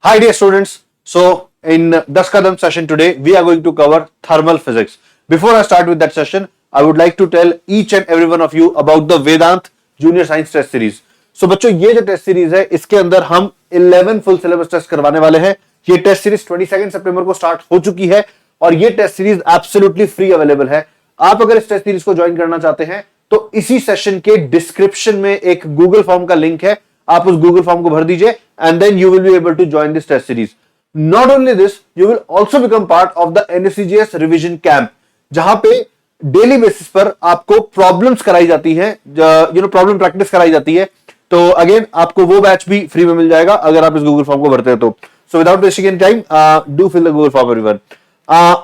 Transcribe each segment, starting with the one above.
Hi dear students. So in 10 Kadam session today, we are going to cover thermal physics. Before I start with that session, I would like to tell each and every one of you about the Vedant Junior Science Test Series. So बच्चों ये जो test series है इसके अंदर हम 11 full syllabus test करवाने वाले हैं। ये टेस्ट सीरीज 22 सितंबर को स्टार्ट हो चुकी है और ये test series absolutely free available है। आप अगर इस टेस्ट सीरीज को ज्वाइन करना चाहते हैं तो इसी सेशन के डिस्क्रिप्शन में एक गूगल फॉर्म का लिंक है, आप उस गूगल फॉर्म को भर दीजिए and then you will be able to join this test series. Not only this, you will also become part of the NSCGS revision camp, जहां पे डेली बेसिस पर आपको प्रॉब्लम्स कराई जाती है, प्रॉब्लम प्रैक्टिस कराई जाती है। तो अगेन आपको वो बैच भी फ्री में मिल जाएगा अगर आप इस गूगल फॉर्म को भरते हैं तो। So without wasting any time, do fill the Google form everyone.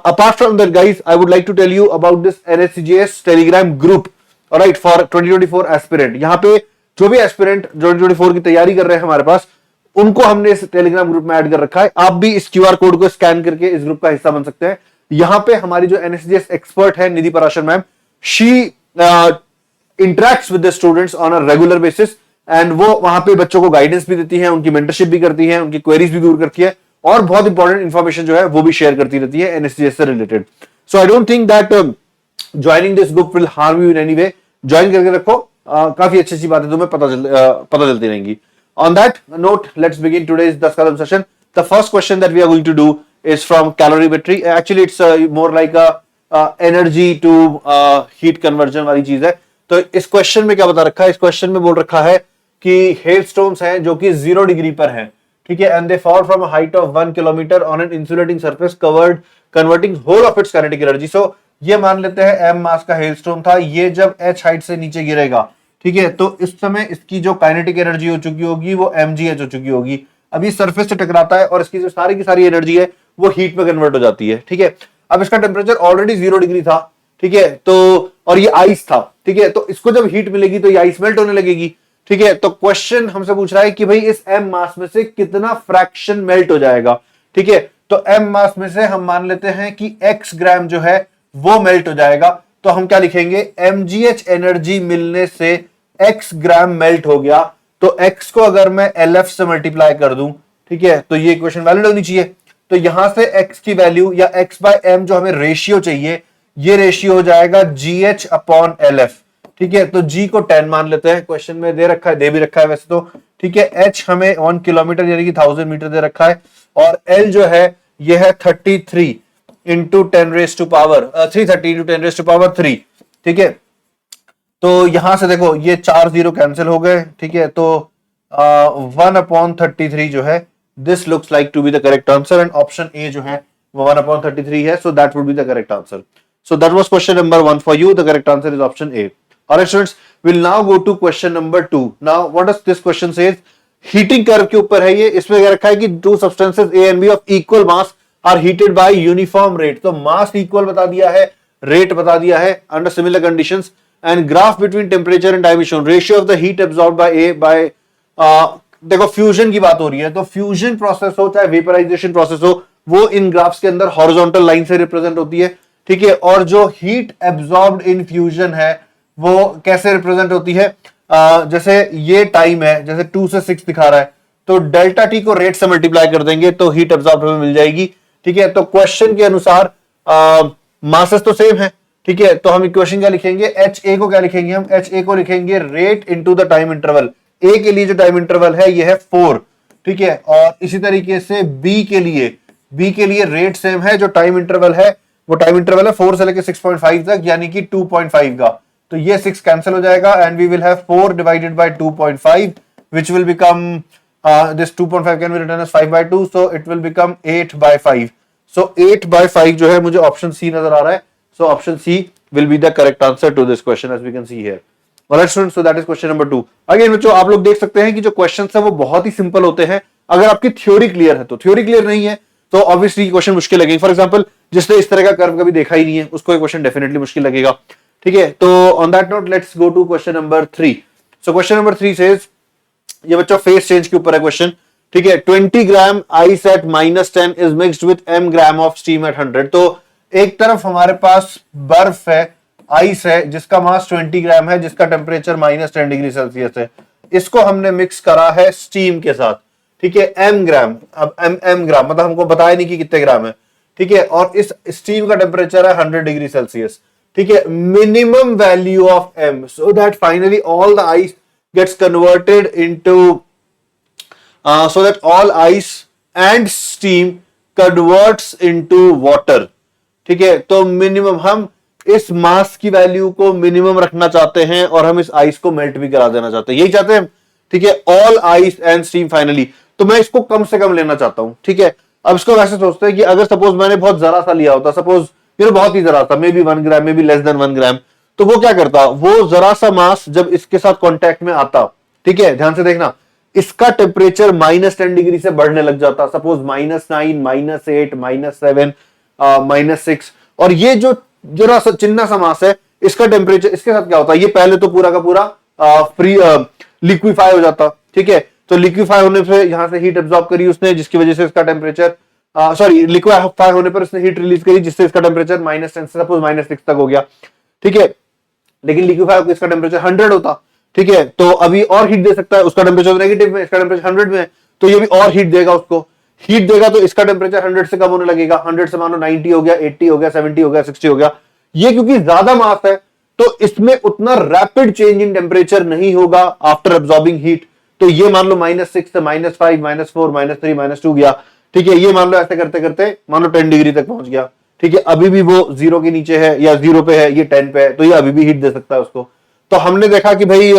Apart from that guys, I would like to tell you about this NSCGS Telegram group, alright, for 2024 aspirant। यहाँ पे जो भी aspirant 2024 की तैयारी कर रहे हैं हमारे पास, उनको हमने इस टेलीग्राम ग्रुप में ऐड कर रखा है। आप भी इस क्यूआर कोड को स्कैन करके इस ग्रुप का हिस्सा बन सकते हैं। यहाँ पे हमारी जो एनएससीजीएस एक्सपर्ट है Nidhi Parashar ma'am, she interacts with the students on a regular basis and वो वहां पे बच्चों को गाइडेंस भी देती है, उनकी मेंटरशिप भी करती है, उनकी क्वेरीज भी दूर करती है और बहुत इंपॉर्टेंट इंफॉर्मेशन जो है वो भी शेयर करती रहती है एनएससीजीएस से related. So I don't think that joining this group will harm you in any way. Join करके रखो, काफी अच्छी अच्छी बातें तुम्हें पता चलती रहेंगी। On that note, let's begin today's 10 Kadam session. The first question that we are going to do is from calorimetry. Actually, it's more like a energy to heat conversion वाली चीज है। तो इस क्वेश्चन में क्या बता रखा है? इस क्वेश्चन में बोल रखा है कि hailstones हैं जो कि 0 डिग्री पर हैं, ठीक है, and they fall from a height of 1 kilometer on an insulating surface covered, converting whole of its kinetic energy. So ये मान लेते हैं m मास का हेलस्टोन था, ये जब h हाइट से नीचे गिरेगा, ठीक है, तो इस समय इसकी जो काइनेटिक एनर्जी हो चुकी होगी वो mgh हो चुकी होगी। अब ये सरफेस से टकराता है और इसकी जो सारी की सारी एनर्जी है वो हीट में कन्वर्ट हो जाती है, ठीक है। अब इसका टेम्परेचर ऑलरेडी 0 डिग्री था, ठीक है, तो और ये आइस था, ठीक है, तो इसको जब हीट मिलेगी तो ये आइस मेल्ट होने लगेगी, ठीक है। तो क्वेश्चन हमसे पूछ रहा है कि भाई इस m मास में से कितना फ्रैक्शन मेल्ट हो जाएगा, ठीक है। तो m मास में से हम मान लेते हैं कि x ग्राम जो है वो मेल्ट हो जाएगा, तो हम क्या लिखेंगे, mgh एनर्जी मिलने से x ग्राम मेल्ट हो गया, तो x को अगर मैं LF से मल्टीप्लाई कर दूं, ठीक है, तो ये इक्वेशन वैलिड होनी चाहिए। तो यहां से x की वैल्यू या x बाय m जो हमें रेशियो चाहिए, ये रेशियो हो जाएगा gh अपॉन LF, ठीक है। तो g को 10 मान लेते हैं, क्वेश्चन में दे रखा है, दे भी रखा है वैसे तो, ठीक है। h हमें 1 किलोमीटर यानी कि 1000 मीटर दे रखा है और l जो है ये है 33 into 10 raise to power 330 into 10 raise to power 3, ठीक है। तो यहां से देखो ये 4 0 कैंसिल हो गए, ठीक है, तो 1/33 जो है, this looks like to be the correct answer and option A जो है वो 1/33 है, so that would be the correct answer. So that was question number 1 for you. The correct answer is option A. Alright students, will now go to question number 2। Now what does this question says? Heating curve के ऊपर है ये, इसमें क्या रखा है कि two substances A and B of equal mass are heated by uniform rate. तो मास इक्वल बता दिया है, रेट बता दिया है, under similar conditions and graph between temperature and time is shown, ratio of the heat absorbed by A by, देखो fusion की बात हो रही है, तो फ्यूजन प्रोसेस हो चाहे वेपराइजेशन प्रोसेस हो, वो इन ग्राफ्स के अंदर हॉरिजॉन्टल लाइन से रिप्रेजेंट होती है, ठीक है। और जो हीट एब्सॉर्ब्ड इन फ्यूजन है वो कैसे रिप्रेजेंट होती है? जैसे ये टाइम है, जैसे 2 से 6 दिखा रहा है, तो डेल्टा टी को रेट से मल्टीप्लाई कर देंगे तो हीट एब्सॉर्ब हमें मिल जाएगी, ठीक है। तो क्वेश्चन के अनुसार मासेस तो सेम है, ठीक है, तो हम इक्वेशन क्या लिखेंगे, एच ए को क्या लिखेंगे, हम एच ए को लिखेंगे rate into the time interval. A के लिए जो टाइम इंटरवल है ये है 4, ठीक है, और इसी तरीके से बी के लिए रेट सेम है, जो टाइम इंटरवल है वो टाइम इंटरवल है 4 से लेकर 6.5 तक, यानी कि 2.5 का, तो ये 6 कैंसिल हो जाएगा and we will have 4 divided by 2.5 which will become this 2.5 can be written as 5/2, so it will become 8/5. So 8/5 जो है मुझे ऑप्शन सी नजर आ रहा है, so option C will be the correct answer to this question as we can see here. Alright students, so that is question number 2. Again बच्चों, आप लोग देख सकते हैं कि जो क्वेश्चंस है वो बहुत ही सिंपल होते हैं अगर आपकी थ्योरी क्लियर है। तो थ्योरी क्लियर नहीं है तो ऑब्वियसली क्वेश्चन मुश्किल लगेगी। फॉर एग्जांपल, जिसने इस तरह का कर्व कभी देखा ही नहीं है उसको ये क्वेश्चन डेफिनेटली मुश्किल लगेगा, ठीक है। तो on that note let's go to question number 3। So question number 3 says, ये बच्चों फेस चेंज के ऊपर है क्वेश्चन, ठीक है। 20 gram ice eight -10 is mixed with m gram of steam eight 100। तो एक तरफ हमारे पास बर्फ है, आइस है, जिसका मास 20 ग्राम है, जिसका टेम्परेचर -10 डिग्री सेल्सियस है, इसको हमने मिक्स करा है स्टीम के साथ, ठीक है, एम ग्राम, अब एम ग्राम मतलब हमको बताया नहीं कि कितने ग्राम है, ठीक है, और इस स्टीम का टेम्परेचर है 100 डिग्री सेल्सियस, ठीक है, minimum value of M, so that finally all the ice gets converted into so that all ice and steam converts into water, ठीक है। तो मिनिमम हम इस मास की वैल्यू को मिनिमम रखना चाहते हैं और हम इस आइस को मेल्ट भी करा देना चाहते हैं, यही चाहते हैं हम, ठीक है, all ice and steam finally. तो मैं इसको कम से कम लेना चाहता हूं, ठीक है। अब इसको वैसे सोचते हैं कि अगर सपोज मैंने बहुत जरा सा लिया होता, सपोज बहुत ही जरा सा, may be 1 gram, may be less than 1 ग्राम, तो वो क्या करता, वो जरा सा मास जब इसके साथ कॉन्टैक्ट में आता, ठीक है, ध्यान से देखना, इसका टेम्परेचर -10 डिग्री से बढ़ने लग जाता, सपोज -9, -8, -7, -6, और ये जो जरा सा चिन्ना सा मास है, इसका टेम्परेचर इसके साथ क्या होता है, ये पहले तो पूरा का पूरा फ्री लिक्विफाई हो जाता, ठीक है। तो लिक्विफाई होने से यहां से हीट एब्जॉर्ब करी उसने, जिसकी वजह से इसका टेम्परेचर सॉरी लिक्विफाई होने पर उसने हीट रिलीज करी, जिससे इसका टेम्परेचर -10 से सपोज -6 तक हो गया, ठीक है। लेकिन लिक्विफाई को इसका टेम्परेचर 100 होता, ठीक है, तो अभी और हीट दे सकता है, उसका टेम्परेचर नेगेटिव में, इसका टेम्परेचर 100 में है, तो ये भी और हीट देगा, उसको हीट देगा तो इसका टेम्परेचर 100 से कम होने लगेगा, 100 से मानो 90 हो गया, 80 हो गया, 70 हो गया, 60 हो गया। ये क्योंकि ज्यादा मास है तो इसमें उतना रैपिड चेंज इन टेम्परेचर नहीं होगा आफ्टर एब्जॉर्बिंग हीट, तो ये मान लो -6 से -5, -4, -3, -2 गया, ठीक है। ये मान लो ऐसे करते करते मान लो 10 डिग्री तक पहुंच गया, ठीक है, अभी भी वो 0 के नीचे है या 0 पे है, ये 10 पे है, तो ये अभी भी हीट दे सकता है उसको। तो हमने देखा कि भाई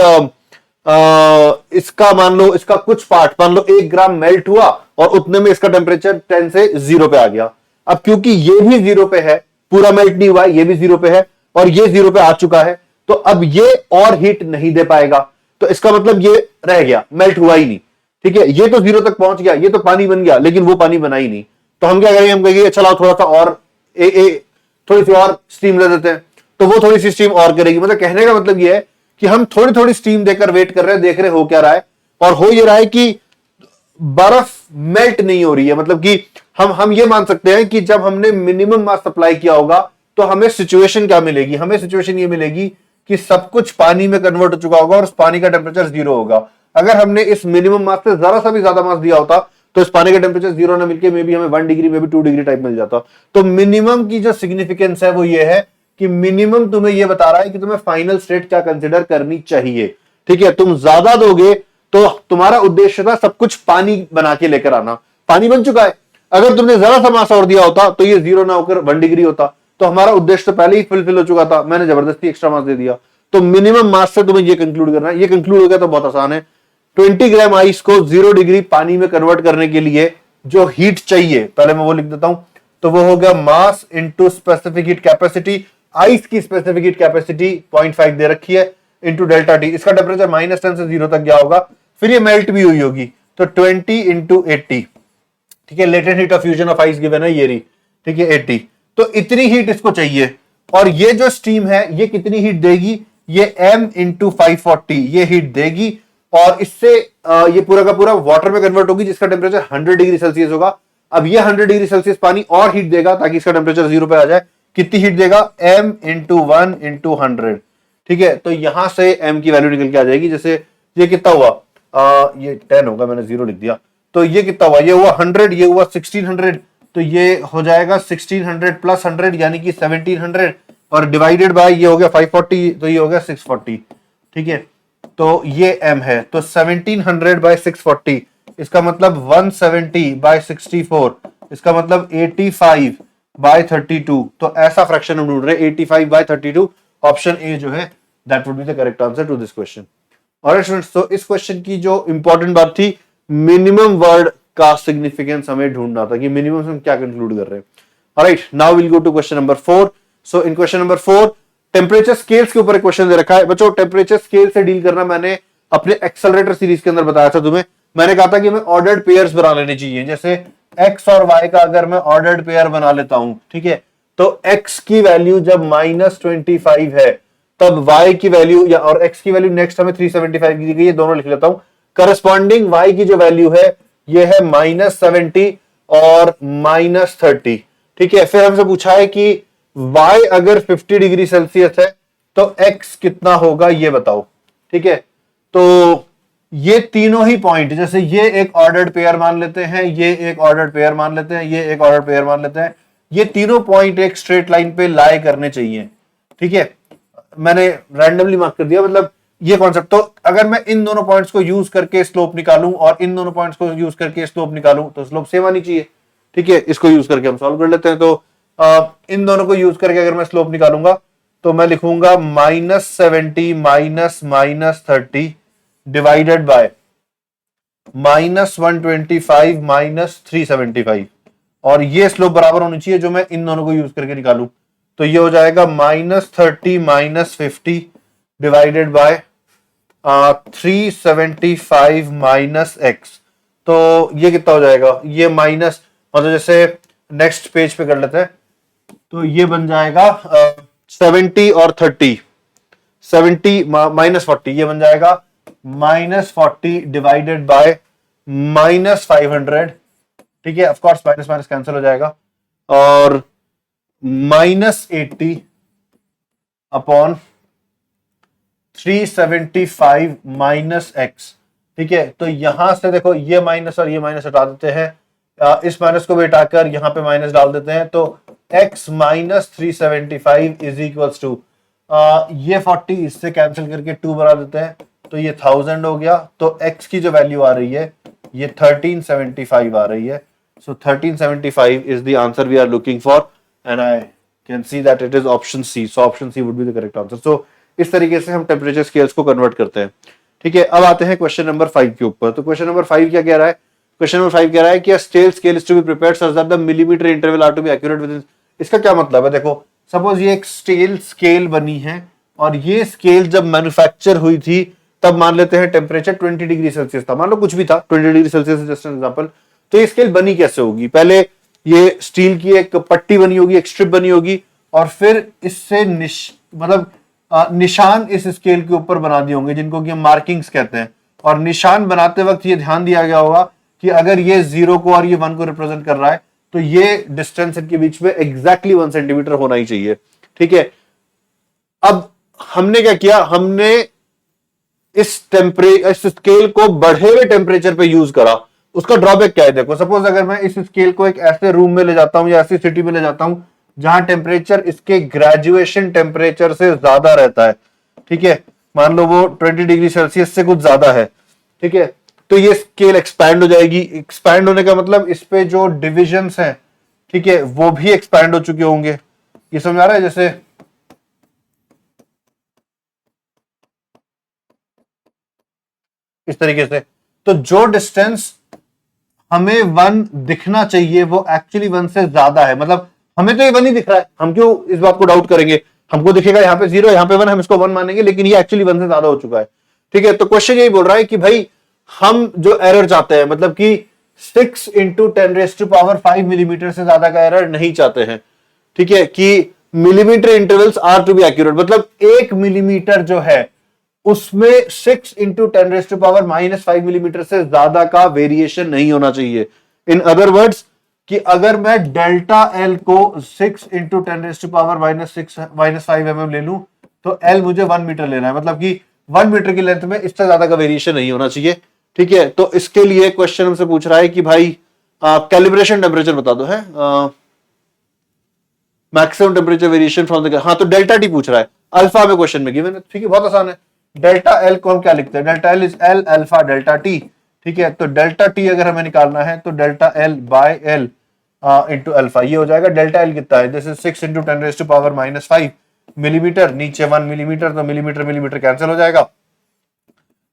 इसका मान लो, इसका कुछ पार्ट मान लो 1 ग्राम मेल्ट हुआ और उतने में इसका टेम्परेचर 10 से 0 पे आ गया। अब क्योंकि ये भी 0 पे है, पूरा मेल्ट नहीं हुआ है, ये भी 0 पे है और ये 0 पे आ चुका है, तो अब ये और हीट नहीं दे पाएगा, तो इसका मतलब ये रह गया, मेल्ट हुआ ही नहीं, ठीक है। ये तो 0 तक पहुंच गया, ये तो पानी बन गया, लेकिन वो पानी बना ही नहीं। तो हम क्या करेंगे, हम कहेंगे चलो थोड़ा सा और थोड़ी सी और स्टीम ले देते हैं, तो वो थोड़ी सी स्टीम और करेगी। मतलब कहने का मतलब ये है कि हम थोड़ी थोड़ी स्टीम देकर वेट कर रहे हैं, देख रहे हो क्या रहा है, और हो ये रहा है कि बर्फ मेल्ट नहीं हो रही है। मतलब कि हम ये मान सकते हैं कि जब हमने मिनिमम मास सप्लाई किया होगा तो हमें सिचुएशन क्या मिलेगी, हमें सिचुएशन ये मिलेगी कि सब कुछ पानी में कन्वर्ट हो चुका होगा और उस पानी का टेम्परेचर 0 होगा। अगर हमने इस मिनिमम मास से जरा सा भी ज्यादा मास दिया होता तो इस पानी का टेम्परेचर 0 ना मिलके मे बी हमें 1 डिग्री में भी 2 डिग्री टाइप मिल जाता। तो मिनिमम की जो सिग्निफिकेंस है वो ये है कि मिनिमम तुम्हें ये बता रहा है कि तुम्हें फाइनल स्टेट क्या कंसिडर करनी चाहिए, ठीक है। तुम ज्यादा दोगे तो तुम्हारा उद्देश्य था सब कुछ पानी बना के लेकर आना, पानी बन चुका है। अगर तुमने जरा सा मास और दिया होता तो ये 0 ना होकर 1 डिग्री होता, तो हमारा उद्देश्य तो पहले ही फुलफिल हो चुका था, मैंने जबरदस्ती एक्स्ट्रा मास दे दिया। तो मिनिमम मास से तुम्हें ये कंक्लूड करना है, ये कंक्लूड हो गया तो बहुत आसान है। 20 ग्राम आइस को 0 डिग्री पानी में कन्वर्ट करने के लिए जो हीट चाहिए, पहले मैं वो लिख देता हूं, तो वो हो गया mass into specific heat capacity. Ice की स्पेसिफिक हीट कैपेसिटी 0.5 दे रखी है, इंटू डेल्टा टी। इसका टेम्परेचर -10 से 0 तक गया होगा, फिर ये मेल्ट भी हुई होगी, तो 20 इंटू 80, ठीक है। Latent heat of fusion of ice given है ये रही, ठीक है, 80। तो इतनी हीट इसको चाहिए, और ये जो स्टीम है ये कितनी हीट देगी, ये m इंटू 540 ये हीट देगी, और इससे ये पूरा का पूरा वाटर में कन्वर्ट होगी, जिसका टेम्परेचर 100 डिग्री सेल्सियस होगा। अब ये 100 डिग्री सेल्सियस पानी और हीट देगा ताकि इसका टेम्परेचर 0 पे आ जाए। कितनी हीट देगा, m इंटू 1 इंटू 100, ठीक है। तो यहां से m की वैल्यू निकल के आ जाएगी। जैसे ये कितना हुआ, ये 10 होगा, मैंने 0 लिख दिया, तो ये कितना हुआ, ये हुआ 100, ये हुआ 1600, तो ये हो जाएगा 1600 प्लस 100 यानी कि 1700, और डिवाइडेड बाय ये हो गया 540, तो ये हो गया 640, ठीक है। तो ये m है, तो 1700 बाय 640, इसका मतलब 170 बाय 64, इसका मतलब 85 बाय 32। तो ऐसा फ्रैक्शन हम ढूंढ रहे हैं, 85 बाय 32। ऑप्शन ए जो है that would be the correct answer to this question. Alright students, तो इस क्वेश्चन की जो इंपॉर्टेंट बात थी, मिनिमम वर्ड का सिग्निफिकेंस हमें ढूंढना था कि मिनिमम से हम क्या कंक्लूड कर रहे हैं। Alright, now will go to question number 4। So in question number 4 temperature scales के ऊपर एक क्वेश्चन दे रखा है। बच्चों, टेम्परेचर स्केल से डील करना मैंने अपने एक्सेलरेटर सीरीज के अंदर बताया था तुम्हें। मैंने कहा था कि हमें ऑर्डर्ड पेयर्स बना लेने चाहिए, जैसे x और y का अगर मैं ऑर्डर्ड पेयर बना लेता हूं, ठीक है, तो x की वैल्यू जब -25 है तब y की वैल्यू या और x की वैल्यू नेक्स्ट हमें 375 की दी गई है, दोनों लिख लेता हूं। करस्पॉन्डिंग y की जो वैल्यू है ये है -70 और -30, ठीक है। फिर हमसे पूछा है कि y अगर 50 डिग्री सेल्सियस है तो x कितना होगा ये बताओ, ठीक है। तो ये तीनों ही पॉइंट, जैसे ये एक ऑर्डर्ड पेयर मान लेते हैं, ये एक ऑर्डर्ड पेयर मान लेते हैं, ये एक ऑर्डर्ड पेयर मान लेते हैं, ये तीनों पॉइंट एक स्ट्रेट लाइन पे लाई करने चाहिए। ठीक है, मैंने रैंडमली मार्क कर दिया, मतलब ये कॉन्सेप्ट। तो अगर मैं इन दोनों पॉइंट्स को यूज करके स्लोप निकालूं और इन दोनों पॉइंट्स को यूज करके स्लोप निकालूं तो स्लोप सेम आनी चाहिए। ठीक है, इसको यूज करके हम सॉल्व कर लेते हैं। तो इन दोनों को यूज करके अगर मैं स्लोप निकालूंगा तो मैं लिखूंगा -70 -30 डिवाइडेड बाय -125 -375, और ये स्लोप बराबर होनी चाहिए जो मैं इन दोनों को यूज करके निकालूं। तो ये हो जाएगा -30 -50 डिवाइडेड बाय 375 -x। तो ये कितना हो जाएगा, ये माइनस, मतलब जैसे नेक्स्ट पेज पे कर लेते हैं, तो ये बन जाएगा 70 और 30, 70 -40, ये बन जाएगा -40 डिवाइडेड बाय -500। ठीक है, of course minus minus cancel हो जाएगा, और -80 अपॉन 375 -x। ठीक है, तो यहां से देखो ये माइनस और ये माइनस हटा देते हैं, इस माइनस को भी हटाकर यहां पे माइनस डाल देते हैं, तो x minus 375 is equals to, ये 40 इससे कैंसिल करके 2 बना देते हैं, तो ये 1000 हो गया। तो x की जो वैल्यू आ रही है ये 1375 आ रही है। So 1375 is the answer we are looking for, and I can see that it is option C. So option C would be the correct answer. So इस तरीके से हम टेम्परेचर स्केल्स को कन्वर्ट करते हैं। ठीक है, अब आते हैं क्वेश्चन नंबर 5 के ऊपर। तो क्वेश्चन नंबर 5 क्या कह रहा है? क्वेश्चन नंबर 5 कह रहा है कि scale scale is to be prepared such that the millimetre interval are to be accurate with. इसका क्या मतलब है? देखो, सपोज ये एक स्केल बनी है, और ये स्केल जब मैन्युफैक्चर हुई थी तब मान लेते हैं टेम्परेचर 20 डिग्री सेल्सियस था, मान लो कुछ भी था, 20 degree Celsius just an example. तो ये स्केल बनी कैसे होगी? पहले ये स्टील की एक पट्टी बनी होगी, एक स्ट्रिप बनी होगी, और फिर इससे निशान इस स्केल के ऊपर बना दिए होंगे, जिनको कि हम मार्किंग्स कहते हैं। और निशान बनाते वक्त ये ध्यान दिया गया होगा कि अगर ये 0 को और ये 1 को रिप्रेजेंट कर रहा है तो ये डिस्टेंस इनके बीच में एग्जैक्टली 1 सेंटीमीटर होना ही चाहिए। ठीक है, अब हमने क्या किया, हमने इस स्केल को बढ़े हुए टेम्परेचर पे यूज करा। उसका ड्रॉबैक क्या है? देखो, सपोज अगर मैं इस स्केल को एक ऐसे रूम में ले जाता हूं या ऐसी सिटी में ले जाता हूं जहां टेम्परेचर इसके ग्रेजुएशन टेम्परेचर से ज्यादा रहता है। ठीक है, मान लो वो 20 डिग्री सेल्सियस से कुछ ज्यादा है। ठीक है, तो ये स्केल एक्सपैंड हो जाएगी। एक्सपैंड होने का मतलब इस पे जो डिविजन्स हैं, ठीक है, वो भी एक्सपैंड हो चुके होंगे। ये समझ आ रहा है? जैसे इस तरीके से, तो जो डिस्टेंस हमें 1 दिखना चाहिए वो एक्चुअली 1 से ज्यादा है। मतलब हमें तो ये 1 ही दिख रहा है, हम क्यों इस बात को डाउट करेंगे? हमको दिखेगा यहाँ पे 0, यहाँ पे 1, हम इसको 1 मानेंगे, लेकिन ये एक्चुअली 1 से ज्यादा हो चुका है। ठीक है, तो क्वेश्चन यही बोल रहा है कि भाई हम जो एरर चाहते हैं, मतलब कि 6 × 10⁵ मिलीमीटर से ज्यादा का एरर नहीं चाहते हैं। ठीक है, कि millimetre intervals are to be accurate, मतलब 1 मिलीमीटर जो है उसमें 6 × 10⁻⁻5 मिलीमीटर से ज्यादा का वेरिएशन नहीं होना चाहिए। इन अदर वर्ड्स, कि अगर मैं डेल्टा एल को 6 × 10⁻⁻6-5 mm ले लूं तो एल मुझे 1 मीटर लेना है, मतलब कि 1 मीटर की लेंथ में इससे ज्यादा का वेरिएशन नहीं होना चाहिए। ठीक है, तो इसके लिए क्वेश्चन हमसे पूछ रहा है कि भाई कैलिब्रेशन टेम्परेचर बता दो, है maximum temperature variation from the, हाँ, तो डेल्टा टी पूछ रहा है अल्फा में क्वेश्चन में गिवन है। ठीक है, बहुत आसान है। डेल्टा एल को हम क्या लिखते हैं? Delta L is L alpha delta T. ठीक है, तो डेल्टा टी अगर हमें निकालना है तो delta L by L into alpha, ये हो जाएगा। डेल्टा एल कितना है? दिस इज 6 × 10⁻⁻5 मिलीमीटर, नीचे 1 मिलीमीटर, तो मिलीमीटर मिलीमीटर कैंसिल हो जाएगा।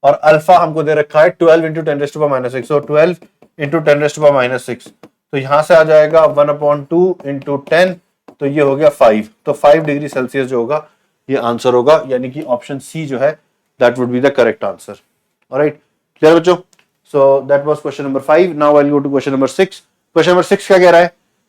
और अल्फा हमको दे रखा है 12 × 10⁻⁻6, तो 12 × 10⁻⁻6, तो यहां से आ जाएगा 1/2 × 10, तो ये हो गया 5। तो 5 डिग्री सेल्सियस जो होगा ये आंसर होगा, यानी कि ऑप्शन सी जो है that would be the correct answer. Alright, clear बच्चों? So that was question number 5। Now I will go to question number 6। Question number 6 क्या कह रहा है?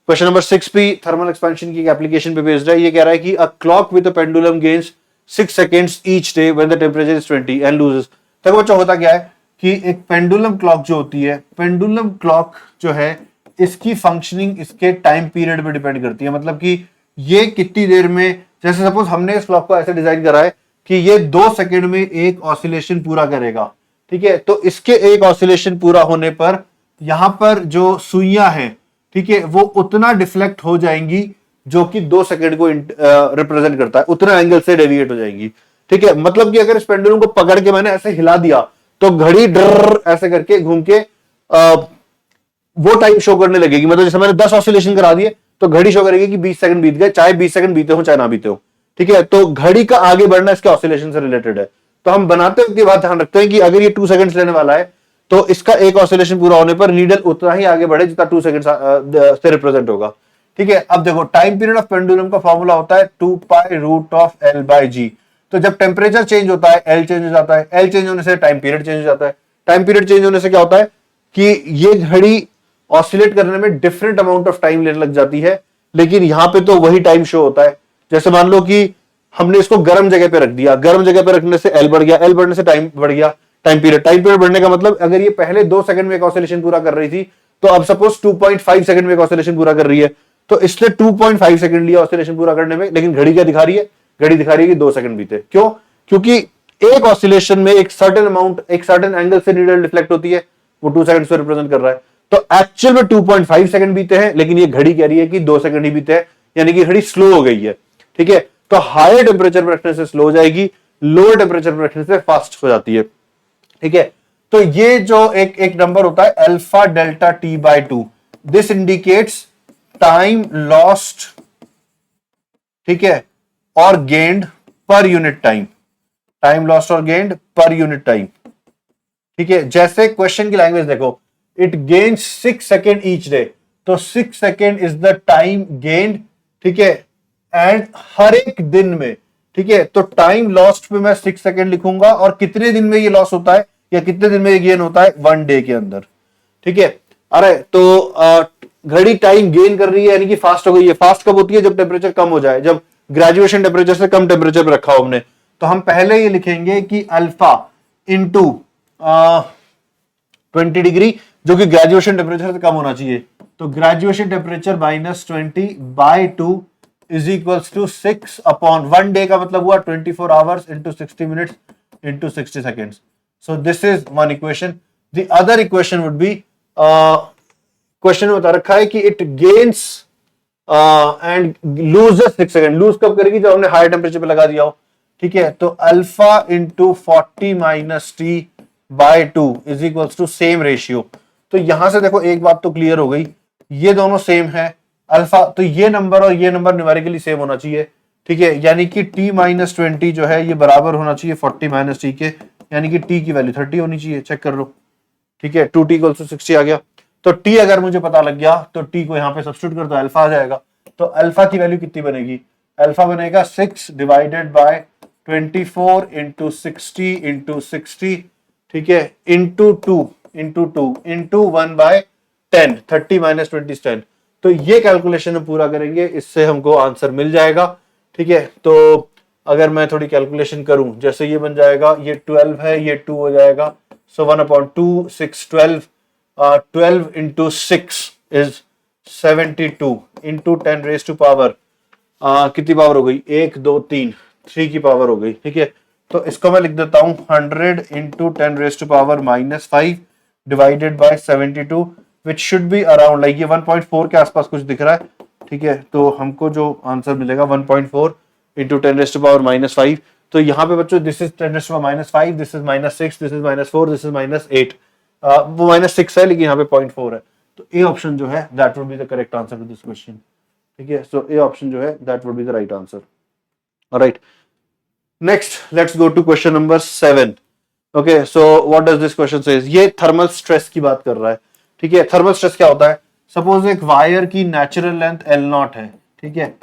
क्वेश्चन नंबर 6 भी थर्मल एक्सपेंशन की एप्लीकेशन पे बेस्ड है। ये कह रहा है कि a clock with a pendulum gains 6 seconds each day when the temperature is 20 and loses. देखो बच्चों, होता क्या है कि एक पेंडुलम क्लॉक जो होती है, पेंडुलम क्लॉक जो है इसकी फंक्शनिंग इसके टाइम पीरियड पे डिपेंड करती है। मतलब कि ये कितनी देर में, जैसे सपोज हमने इस क्लॉक को ऐसे डिजाइन करा है कि ये 2 सेकंड में एक ऑसिलेशन पूरा करेगा। ठीक है। तो इसके एक ऑसिलेशन पूरा होने पर यहां पर जो सुइयां हैं, ठीक है, वो उतना डिफ्लेक्ट हो जाएंगी जो कि 2 सेकंड को रिप्रेजेंट करता है, उतना एंगल से डेविएट हो जाएंगी। ठीक है, मतलब कि अगर इस पेंडुलम को पकड़ के मैंने ऐसे हिला दिया तो घड़ी डर ऐसे करके घूम के वो टाइम शो करने लगेगी। मतलब जैसे मैंने 10 ऑसिलेशन करा दिए तो घड़ी शो करेगी कि 20 सेकंड बीत गए, चाहे 20 सेकंड बीते हो चाहे ना बीते हो। ठीक है, तो घड़ी का आगे बढ़ना इसके ऑसिलेशन से रिलेटेड है। तो हम बनाते वक्त ये बात ध्यान रखते हैं कि अगर ये 2 सेकंड्स लेने वाला है तो इसका एक ऑसिलेशन पूरा होने पर नीडल उतना ही आगे बढ़े जितना 2 सेकंड से रिप्रेजेंट होगा। ठीक है, अब देखो टाइम पीरियड ऑफ पेंडुलम का फॉर्मूला होता है 2 pi root of L by G. तो जब टेम्परेचर चेंज होता है एल चेंज हो जाता है, एल चेंज होने से टाइम पीरियड चेंज हो जाता है, टाइम पीरियड चेंज होने से क्या होता है कि ये घड़ी ऑसिलेट करने में डिफरेंट अमाउंट ऑफ टाइम लेने लग जाती है, लेकिन यहां पे तो वही टाइम शो होता है। जैसे मान लो कि हमने इसको गर्म जगह पे रख दिया, गर्म जगह पे रखने से एल बढ़ गया, एल बढ़ने से टाइम बढ़ गया, टाइम पीरियड बढ़ने का मतलब अगर ये पहले 2 सेकंड में एक ऑसिलेशन पूरा कर रही थी तो अब सपोज 2.5 सेकंड में एक ऑसिलेशन पूरा कर रही है, तो इसलिए 2.5 सेकंड लिया ऑसिलेशन पूरा करने में, लेकिन घड़ी क्या दिखा रही है, घड़ी दिखा रही है कि 2 सेकंड बीते। क्यों? क्योंकि एक ऑसिलेशन में एक सर्टेन अमाउंट, एक सर्टेन एंगल से नीडल रिफ्लेक्ट होती है, वो 2 सेकंड से रिप्रेजेंट कर रहा है। तो एक्चुअल में 2.5 सेकंड बीते हैं, लेकिन ये घड़ी कह रही है कि 2 सेकंड ही बीते हैं, यानी कि घड़ी स्लो हो गई है। ठीक है, तो हायर टेम्परेचर पर रखने से स्लो हो जाएगी, लोअर टेम्परेचर पर रखने से फास्ट हो जाती है। ठीक है, तो ये जो एक नंबर होता है alpha delta T by 2, this indicates time lost, ठीक है, और gained per unit time, time lost और गेन्ड पर यूनिट टाइम। ठीक है, जैसे क्वेश्चन की लैंग्वेज देखो, it gains 6 second each day, तो 6 second is the time gained. ठीक है, एंड हर एक दिन में, ठीक है, तो टाइम लॉस्ट पे मैं 6 सेकेंड लिखूंगा और कितने दिन में ये लॉस होता है या कितने दिन में ये गेन होता है, 1 डे के अंदर। ठीक है, अरे तो घड़ी टाइम गेन कर रही है यानी कि फास्ट हो गई है। फास्ट कब होती है? जब टेम्परेचर कम हो जाए, जब ग्रेजुएशन टेम्परेचर से कम टेम्परेचर पर रखा हो हमने। तो हम पहले ये लिखेंगे कि अल्फा इंटू 20 डिग्री, जो कि ग्रेजुएशन टेम्परेचर से कम होना चाहिए। तो graduation temperature -20 by 2 is equals to 6 upon 1 day का मतलब हुआ 24 hours into 60 minutes into 60 seconds. So this is one equation. The other equation would be question में बता रखा है कि it gains and loses 6 second. Lose कब करेगी? जब हमने हायर टेम्परेचर पे लगा दिया हो। ठीक है, तो alpha into 40 minus T by 2 is equals to same ratio. तो यहां से देखो एक बात तो क्लियर हो गई, ये दोनों सेम है अल्फा, तो ये नंबर और ये नंबर न्यूमेरिकली सेम होना चाहिए। ठीक है, यानी कि t माइनस 20 जो है ये बराबर होना चाहिए 40 माइनस टी के, यानी कि t की वैल्यू 30 होनी चाहिए। चेक कर लो। ठीक है, 2t इक्वल्स टू 60 आ गया। तो t अगर मुझे पता लग गया तो t को यहाँ पे सब्स्टिट्यूट कर दो, अल्फा आ जाएगा। तो अल्फा की वैल्यू कितनी बनेगी? अल्फा बनेगा 6 डिवाइडेड बाय 24 इंटू 60 इंटू 60, ठीक है, इंटू 2 इंटू 1 बाय 10, 30 माइनस 20 10। तो ये कैलकुलेशन हम पूरा करेंगे, इससे हमको आंसर मिल जाएगा। ठीक है, तो अगर मैं थोड़ी कैलकुलेशन करूं, जैसे ये बन जाएगा, ये 12 है, ये 2 हो जाएगा, so 1/2 6 12, 12 into 6 is 72 into 10 raise to power, कितनी पावर हो गई? 1 2 3, 3 की पावर हो गई। ठीक है, तो इसको मैं लिख देता हूं 100 into 10 raise to power -5 divided by 72, which should be around like ये 1.4 के आसपास कुछ दिख रहा है। ठीक है, तो हमको जो आंसर मिलेगा 1.4 इंटू 10 रेज टू पावर -5। तो यहाँ पे बच्चों this is 10 raise to power -5, this is -6, this is -4, this is -8, वो -6 है लेकिन यहाँ पे 0.4 है। तो ए ऑप्शन जो है that would be the correct answer to this question. ठीक है, सो ए ऑप्शन जो है that would be the right answer. Alright, next let's go to question number 7। Okay, so what does this question says? ये thermal stress की बात कर रहा है। ठीक है, थर्मल स्ट्रेस क्या होता है? सपोज एक वायर की नेचुरल लेंथ L0 है, ठीक है,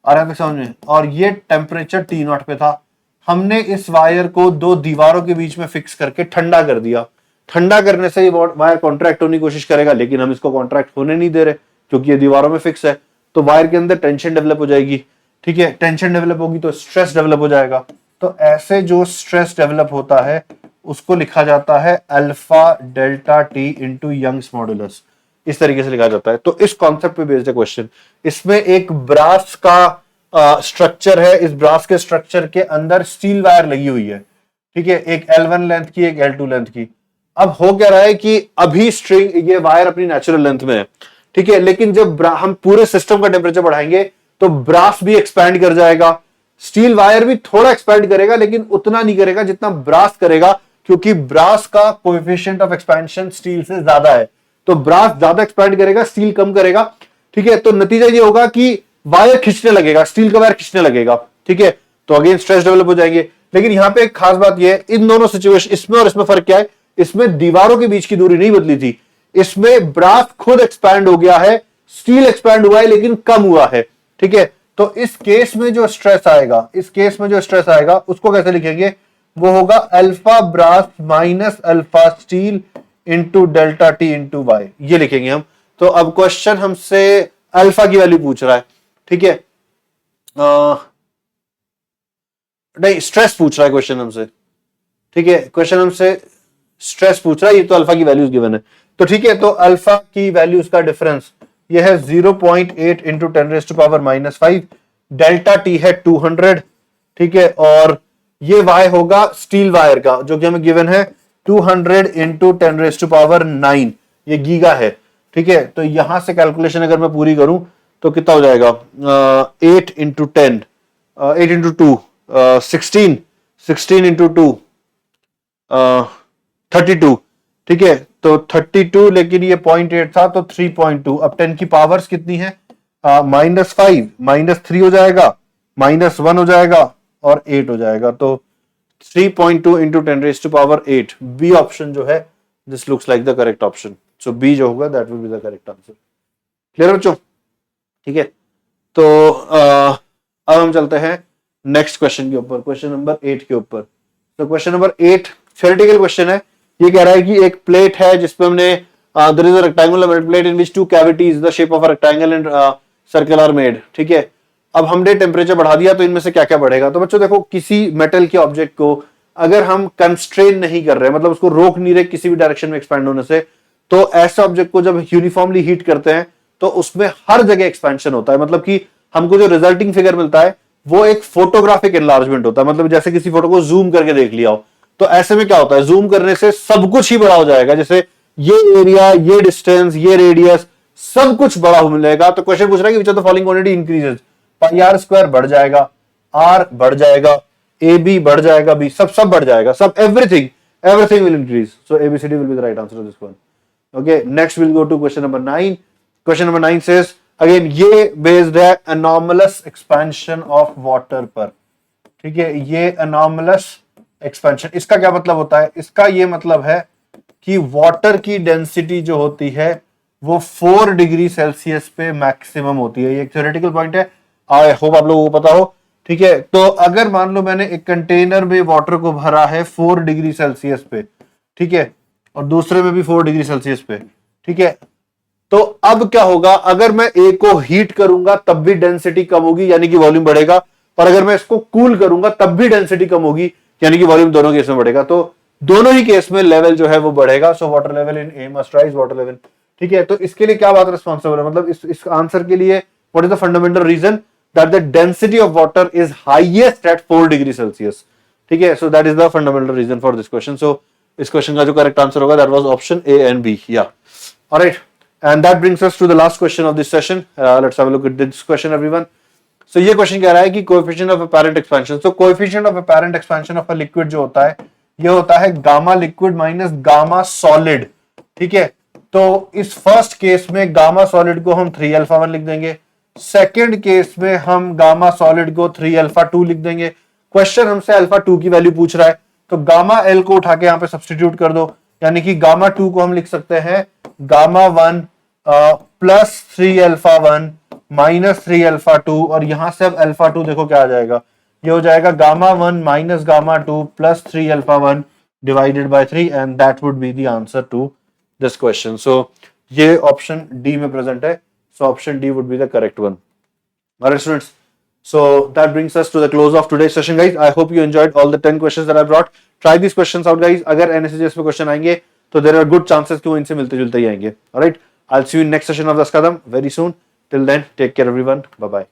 आ रहा है समझ में, और ये टेम्परेचर T0 पे था। हमने इस वायर को दो दीवारों के बीच में फिक्स करके ठंडा कर दिया। ठंडा करने से ये वायर कॉन्ट्रैक्ट होने की कोशिश करेगा, लेकिन हम इसको कॉन्ट्रैक्ट होने नहीं दे रहे क्योंकि ये दीवारों में फिक्स है। तो वायर के अंदर टेंशन डेवलप हो जाएगी। ठीक है, टेंशन डेवलप होगी तो स्ट्रेस डेवलप हो जाएगा। तो ऐसे जो स्ट्रेस डेवलप होता है उसको लिखा जाता है alpha delta T into Young's modulus. इस तरीके से लिखा जाता है। तो इस कॉन्सेप्ट पे बेस्ड है क्वेश्चन। इसमें एक ब्रास का स्ट्रक्चर है, इस ब्रास के स्ट्रक्चर के अंदर स्टील वायर लगी हुई है। ठीक है, एक L1 लेंथ की, एक L2 लेंथ की। अब हो क्या रहा है कि अभी स्ट्रिंग ये वायर अपनी नेचुरल लेंथ में है, ठीक है, लेकिन जब हम पूरे सिस्टम का टेम्परेचर बढ़ाएंगे तो ब्रास भी एक्सपैंड कर जाएगा, स्टील वायर भी थोड़ा एक्सपैंड करेगा लेकिन उतना नहीं करेगा जितना ब्रास करेगा, क्योंकि ब्रास का कोएफिशिएंट ऑफ एक्सपेंशन स्टील से ज्यादा है, तो ब्रास ज्यादा एक्सपैंड करेगा, स्टील कम करेगा, ठीक है। तो नतीजा ये होगा कि वायर खींचने लगेगा, स्टील का वायर खींचने लगेगा, ठीक है, तो अगेन स्ट्रेस डेवलप हो जाएंगे। लेकिन यहां पे एक खास बात यह है, इन दोनों सिचुएशन, इसमें और इसमें फर्क क्या है, इसमें दीवारों के बीच की दूरी नहीं बदली थी, इसमें ब्रास खुद एक्सपैंड हो गया है, स्टील एक्सपैंड हुआ है लेकिन कम हुआ है, ठीक है। तो इस केस में जो स्ट्रेस आएगा, इस केस में जो स्ट्रेस आएगा उसको कैसे लिखेंगे, वो होगा alpha brass minus alpha steel into delta T into Y, ये लिखेंगे हम। तो अब क्वेश्चन हमसे अल्फा की वैल्यू पूछ रहा है, ठीक है, नहीं स्ट्रेस पूछ रहा है क्वेश्चन हमसे, ठीक है, क्वेश्चन हमसे स्ट्रेस पूछ रहा है, ये तो अल्फा की वैल्यूज गिवन है, तो ठीक है, तो अल्फा की वैल्यूज का डिफरेंस ये है 0.8 इंटू 10⁻⁻5, डेल्टा टी है 200, ठीक है, और ये वाई होगा स्टील वायर का जो कि हमें गिवन है 200 इंटू 10⁻9, ये गीगा है, ठीक है। तो यहां से कैलकुलेशन अगर मैं पूरी करूं तो कितना हो जाएगा, 8 इंटू 10, 8 इंटू 2, 16 इंटू 2, 32, ठीक है, तो 32, लेकिन ये 0.8 था तो 3.2, अब 10 की पावर्स कितनी है, -5 -3 हो जाएगा, -1 हो जाएगा और 8 हो जाएगा, तो 3.2 इंटू 10⁻8, बी ऑप्शन जो है this looks like the correct option, so B जो होगा that will be the correct answer. Clear बच्चों, ठीक है, तो अब हम चलते हैं नेक्स्ट क्वेश्चन के ऊपर, क्वेश्चन नंबर 8 के ऊपर। तो क्वेश्चन नंबर 8 थ्योरेटिकल क्वेश्चन है, ये कह रहा है कि एक प्लेट है जिसपे हमने there is a rectangular metal plate in which two cavities the shape of a rectangle and circle are made, ठीक है। अब हमने टेम्परेचर बढ़ा दिया तो इनमें से क्या क्या बढ़ेगा, तो बच्चों देखो किसी मेटल के ऑब्जेक्ट को अगर हम कंस्ट्रेन नहीं कर रहे, मतलब उसको रोक नहीं रहे किसी भी डायरेक्शन में एक्सपैंड होने से, तो ऐसे ऑब्जेक्ट को जब यूनिफॉर्मली हीट करते हैं तो उसमें हर जगह एक्सपेंशन होता है, मतलब कि हमको जो रिजल्टिंग फिगर मिलता है वो एक फोटोग्राफिक एनलार्जमेंट होता है, मतलब जैसे किसी फोटो को जूम करके देख लिया हो, तो ऐसे में क्या होता है, जूम करने से सब कुछ ही बड़ा हो जाएगा, जैसे ये एरिया, ये डिस्टेंस, ये रेडियस, सब कुछ बड़ा हो मिलेगा। तो क्वेश्चन पूछ रहा है कि which of the following quantity increases, pi r square बढ़ जाएगा, आर बढ़ जाएगा, ए बी बढ़ जाएगा, बी सब बढ़ जाएगा, सब everything will increase, so ABCD will be the right answer of this one. Okay, next will go to question number 9। Question number 9 says again, ये बेस्ड है एनॉमलस एक्सपेंशन ऑफ वाटर पर, ठीक है, ये एनॉमलस एक्सपेंशन, इसका क्या मतलब होता है, इसका ये मतलब है कि वाटर की डेंसिटी जो होती है वो 4 डिग्री सेल्सियस पे मैक्सिमम होती है, ये एक थ्योरेटिकल पॉइंट है, आई होप आप लोगों को पता हो, ठीक है। तो अगर मान लो मैंने एक कंटेनर में वाटर को भरा है 4 डिग्री सेल्सियस पे, ठीक है, और दूसरे में भी 4 डिग्री सेल्सियस पे, ठीक है, तो अब क्या होगा, अगर मैं ए को हीट करूंगा तब भी डेंसिटी कम होगी यानी कि वॉल्यूम बढ़ेगा, और अगर मैं इसको कूल करूंगा तब भी डेंसिटी कम होगी यानी कि वॉल्यूम दोनों केस में बढ़ेगा, तो दोनों ही केस में लेवल जो है वो बढ़ेगा, so water level in A must rise, water level, ठीक है। तो इसके लिए क्या बात रिस्पॉन्सिबल है, मतलब इस आंसर के लिए what is the fundamental reason that the density of water is highest at 4 degree Celsius, ठीक है, so that is the fundamental reason for this question. So इस क्वेश्चन का जो करेक्ट आंसर होगा that was option A and B, या alright, and that brings us to the last question of this session. Let's have a look at this question, everyone. So ये question कह रहा है कि coefficient of apparent expansion, so coefficient of apparent expansion of a liquid जो होता है ये होता है gamma liquid minus gamma solid, ठीक है। तो इस फर्स्ट केस में गामा सॉलिड को हम 3α1 लिख देंगे, सेकेंड केस में हम गामा सॉलिड को 3α2 लिख देंगे। क्वेश्चन हमसे α2 की वैल्यू पूछ रहा है, तो गामा एल को उठा के यहाँ पे सब्सटीट्यूट कर दो, यानी कि गामा 2 को हम लिख सकते हैं गामा 1 प्लस 3α1 माइनस 3α2, और यहां से अब α2 देखो क्या आ जाएगा, ये हो जाएगा gamma 1 minus gamma 2 plus 3α1 divided by 3, and that would be the answer to this question. So ये ऑप्शन डी में प्रेजेंट है, so option D would be the correct one. Alright students, so that brings us to the close of today's session, guys. I hope you enjoyed all the 10 questions that I brought. Try these questions out, guys. अगर NSCGS में question आएंगे तो there are good chances कि वो इनसे मिलते जुलते ही आएंगे। Alright, I'll see you in next session of the Skadam very soon. Till then, take care everyone. Bye bye.